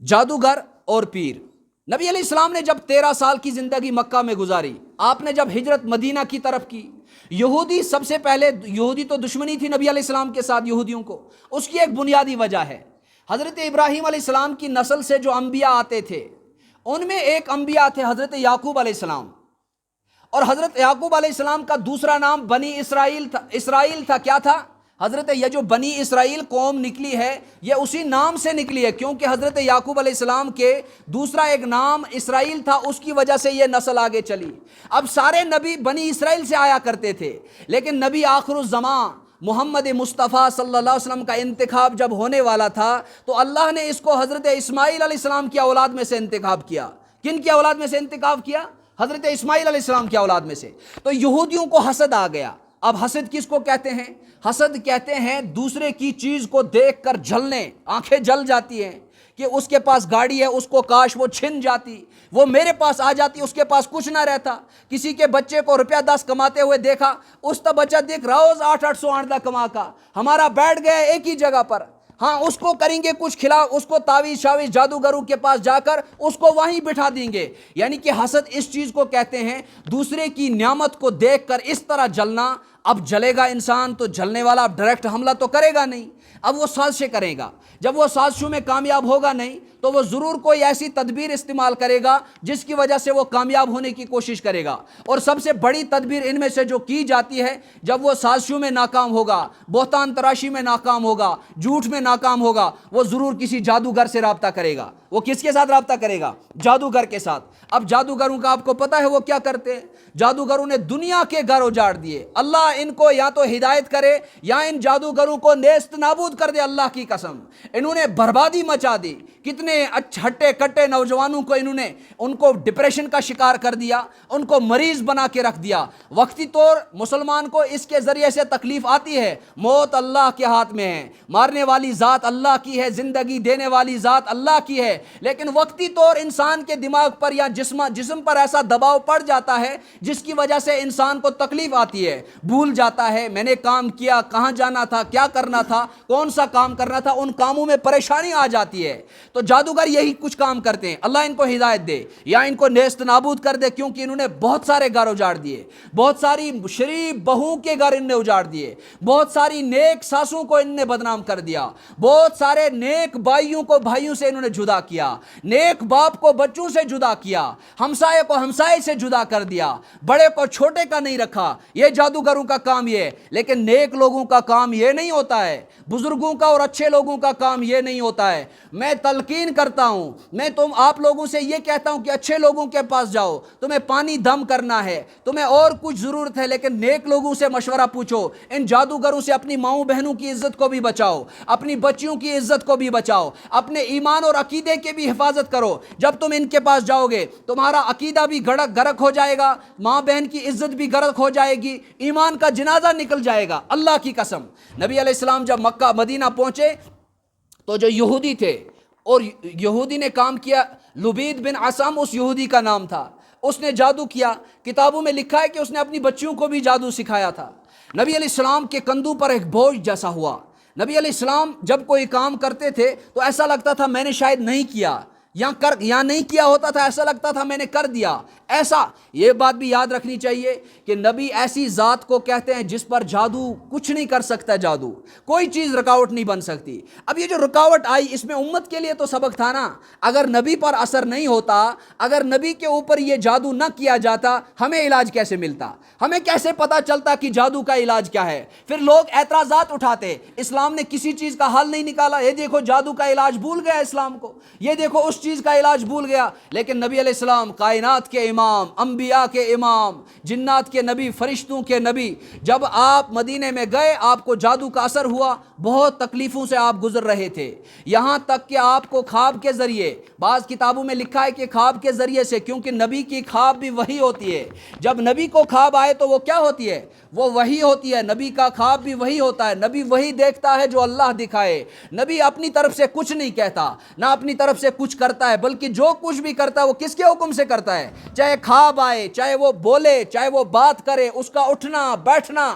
جادوگر اور پیر۔ نبی علیہ السلام نے جب 13 سال کی زندگی مکہ میں گزاری، آپ نے جب ہجرت مدینہ کی طرف کی، یہودی سب سے پہلے، یہودی تو دشمنی تھی نبی علیہ السلام کے ساتھ یہودیوں کو، اس کی ایک بنیادی وجہ ہے حضرت ابراہیم علیہ السلام کی نسل سے جو انبیاء آتے تھے، ان میں ایک انبیاء تھے حضرت یعقوب علیہ السلام، اور حضرت یعقوب علیہ السلام کا دوسرا نام بنی اسرائیل تھا۔ کیا تھا؟ حضرت یہ جو بنی اسرائیل قوم نکلی ہے، یہ اسی نام سے نکلی ہے، کیونکہ حضرت یعقوب علیہ السلام کے دوسرا ایک نام اسرائیل تھا، اس کی وجہ سے یہ نسل آگے چلی۔ اب سارے نبی بنی اسرائیل سے آیا کرتے تھے، لیکن نبی آخر الزمان محمد مصطفیٰ صلی اللہ علیہ وسلم کا انتخاب جب ہونے والا تھا، تو اللہ نے اس کو حضرت اسماعیل علیہ السلام کی اولاد میں سے انتخاب کیا۔ کن کی اولاد میں سے انتخاب کیا؟ حضرت اسماعیل علیہ السلام کی اولاد میں سے۔ تو یہودیوں کو حسد آ گیا۔ اب حسد کس کو کہتے ہیں؟ حسد کہتے ہیں دوسرے کی چیز کو دیکھ کر جلنے، آنکھیں جل جاتی ہیں کہ اس کے پاس گاڑی ہے، اس کو کاش وہ چھن جاتی، وہ میرے پاس آ جاتی، اس کے پاس کچھ نہ رہتا۔ کسی کے بچے کو روپیہ 10 کماتے ہوئے دیکھا، اس کا بچہ دیکھ روز 800 آنڈا کما کا، ہمارا بیٹھ گیا ایک ہی جگہ پر، ہاں اس کو کریں گے کچھ کھلا، اس کو تعویذ شاویز جادوگروں کے پاس جا کر اس کو وہیں بٹھا دیں گے۔ یعنی کہ حسد اس چیز کو کہتے ہیں، دوسرے کی نعمت کو دیکھ کر اس طرح جلنا۔ اب جلے گا انسان تو جلنے والا اب ڈائریکٹ حملہ تو کرے گا نہیں، اب وہ سازشیں کرے گا۔ جب وہ سازشوں میں کامیاب ہوگا نہیں تو وہ ضرور کوئی ایسی تدبیر استعمال کرے گا جس کی وجہ سے وہ کامیاب ہونے کی کوشش کرے گا۔ اور سب سے بڑی تدبیر ان میں سے جو کی جاتی ہے، جب وہ سازشوں میں ناکام ہوگا، بہتان تراشی میں ناکام ہوگا، جھوٹ میں ناکام ہوگا، وہ ضرور کسی جادوگر سے رابطہ کرے گا۔ وہ کس کے ساتھ رابطہ کرے گا؟ جادوگر کے ساتھ۔ اب جادوگروں کا آپ کو پتہ ہے وہ کیا کرتے ہیں؟ جادوگروں نے دنیا کے گھر اجاڑ دیے۔ اللہ ان کو یا تو ہدایت کرے یا ان جادوگروں کو نیست نابود کر دے، اللہ کی قسم انہوں نے بربادی مچا دی۔ کتنے ہٹے کٹے نوجوانوں کو انہوں نے ان کو ڈپریشن کا شکار کر دیا، ان کو مریض بنا کے رکھ دیا۔ وقتی طور مسلمان کو اس کے ذریعے سے تکلیف آتی ہے، موت اللہ کے ہاتھ میں ہے، مارنے والی ذات اللہ کی ہے، زندگی دینے والی ذات اللہ کی ہے، لیکن وقتی طور انسان کے دماغ پر یا جسم پر ایسا دباؤ پڑ جاتا ہے جس کی وجہ سے انسان کو تکلیف آتی ہے، بھول جاتا ہے میں نے کام کیا، کہاں جانا تھا، کیا کرنا تھا، کون سا کام کرنا تھا، ان کاموں میں پریشانی آ جاتی ہے۔ تو جادوگر یہی کچھ کام کرتے ہیں۔ اللہ ان کو ہدایت دے یا ان کو نیست نابود کر دے، کیونکہ انہوں نے بہت سارے گھر اجاڑ دیے، بہت ساری شریف بہوؤں کے گھر ان نے اجاڑ دیے، بہت ساری نیک ساسوں کو ان نے بدنام کر دیا، بہت سارے نیک بھائیوں کو بھائیوں سے انہوں نے جدا کیا، نیک باپ کو بچوں سے جدا کیا، ہمسائے کو ہمسائے سے جدا کر دیا، بڑے کو چھوٹے کا نہیں رکھا۔ یہ جادوگروں کا کام یہ ہے، لیکن نیک لوگوں کا کام یہ نہیں ہوتا ہے، بزرگوں کا اور اچھے لوگوں کا کام یہ نہیں ہوتا ہے۔ میں تلقین کرتا ہوں، میں آپ لوگوں سے یہ کہتا ہوں کہ اچھے لوگوں کے پاس جاؤ، تمہیں پانی دم کرنا ہے، تمہیں اور کچھ ضرورت ہے، لیکن نیک لوگوں سے مشورہ پوچھو۔ ان جادوگروں سے اپنی ماؤں بہنوں کی عزت کو بھی بچاؤ، اپنی بچیوں کی عزت کو بھی بچاؤ، اپنے ایمان اور عقیدے کے بھی حفاظت کرو۔ جب تم ان کے پاس جاؤ گے تمہارا عقیدہ بھی غرق ہو جائے گا، ماں بہن کی عزت بھی غرق ہو جائے گی، ایمان کا جنازہ نکل جائے گا، اللہ کی قسم۔ نبی علیہ السلام جب مکہ مدینہ پہنچے تو جو یہودی تھے، اور یہودی نے کام کیا، لبید بن عصام اس یہودی کا نام تھا، اس نے جادو کیا۔ کتابوں میں لکھا ہے کہ اس نے اپنی بچیوں کو بھی جادو سکھایا تھا۔ نبی علیہ السلام کے کندھوں پر ایک بوجھ جیسا ہوا۔ نبی علیہ السلام جب کوئی کام کرتے تھے تو ایسا لگتا تھا میں نے شاید نہیں کیا، یا نہیں کیا ہوتا تھا ایسا لگتا تھا میں نے کر دیا۔ ایسا یہ بات بھی یاد رکھنی چاہیے کہ نبی ایسی ذات کو کہتے ہیں جس پر جادو کچھ نہیں کر سکتا، جادو کوئی چیز رکاوٹ نہیں بن سکتی۔ اب یہ جو رکاوٹ آئی اس میں امت کے لیے تو سبق تھا نا، اگر نبی پر اثر نہیں ہوتا، اگر نبی کے اوپر یہ جادو نہ کیا جاتا، ہمیں علاج کیسے ملتا؟ ہمیں کیسے پتا چلتا کہ جادو کا علاج کیا ہے؟ پھر لوگ اعتراضات اٹھاتے، اسلام نے کسی چیز کا حل نہیں نکالا، یہ دیکھو جادو کا علاج بھول گیا اسلام کو، یہ دیکھو اس چیز کا علاج بھول گیا۔ لیکن نبی علیہ السلام کائنات کے امام، انبیاء کے امام، جنات کے نبی، فرشتوں کے نبی، جب آپ مدینے میں گئے آپ کو جادو کا اثر ہوا، بہت تکلیفوں سے آپ گزر رہے تھے، یہاں تک کہ آپ کو خواب کے ذریعے، بعض کتابوں میں لکھا ہے کہ خواب کے ذریعے سے، کیونکہ نبی کی خواب بھی وحی ہوتی ہے، جب نبی کو خواب آئے تو وہ کیا ہوتی ہے؟ وہ وحی ہوتی ہے۔ نبی کا خواب بھی وحی ہوتا ہے، نبی وہی دیکھتا ہے جو اللہ دکھائے۔ نبی اپنی طرف سے کچھ نہیں کہتا، نہ اپنی طرف سے کچھ کرتا ہے، بلکہ جو کچھ بھی کرتا ہے وہ کس کے حکم سے کرتا ہے؟ چاہے خواب آئے، چاہے وہ بولے، چاہے وہ بات کرے، اس کا اٹھنا بیٹھنا